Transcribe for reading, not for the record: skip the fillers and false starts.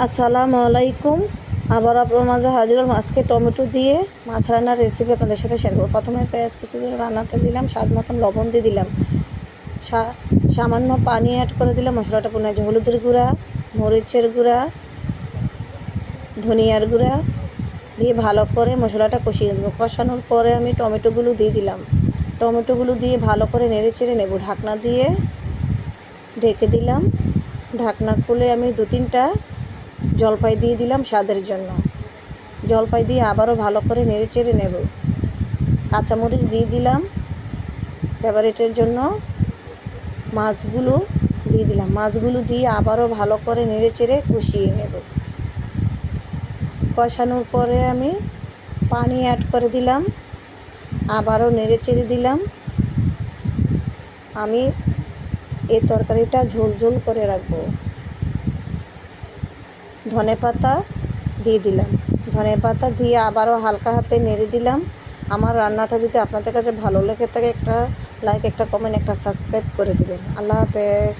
আসসালামু আলাইকুম। আবার আপনার মাঝে হাজির হলাম আজকে টমেটো দিয়ে মাছ রান্নার রেসিপি আপনাদের সাথে শেয়ার করব। প্রথমে পেঁয়াজ কুচি দিয়ে রান্নাতে দিলাম, স্বাদ মতন লবণ দিয়ে দিলাম, সামান্য পানি অ্যাড করে দিলাম। মশলাটা পুনে হলুদের গুঁড়া, মরিচের গুঁড়া, ধনিয়ার গুঁড়া দিয়ে ভালো করে মশলাটা কষিয়ে দেবো। কষানোর পরে আমি টমেটোগুলো দিয়ে দিলাম। টমেটোগুলো দিয়ে ভালো করে নেড়ে চেড়ে নেব। ঢাকনা দিয়ে ঢেকে দিলাম। ঢাকনা খুলে আমি 2-3টা জলপাই দিয়ে দিলাম স্বাদের জন্য। জলপাই দিয়ে আবারও ভালো করে নেড়ে চেড়ে নেব। কাঁচামরিচ দিয়ে দিলাম ফেভারিটের জন্য। মাছগুলো দিয়ে দিলাম। মাছগুলো দিয়ে আবারও ভালো করে নেড়ে চেড়ে কষিয়ে নেব। কষানোর পরে আমি পানি অ্যাড করে দিলাম, আবারও নেড়ে চেড়ে দিলাম। আমি এই তরকারিটা ঝোল ঝোল করে রাখবো। ধনেপাতা দিয়ে দিলাম। ধনেপাতা দিয়ে আবারও হালকা হাতে নেড়ে দিলাম। আমার রান্নাটা যদি আপনাদের কাছে ভালো লেগে থাকে একটা লাইক, একটা কমেন্ট, একটা সাবস্ক্রাইব করে দেবেন। আল্লাহ হাফেজ।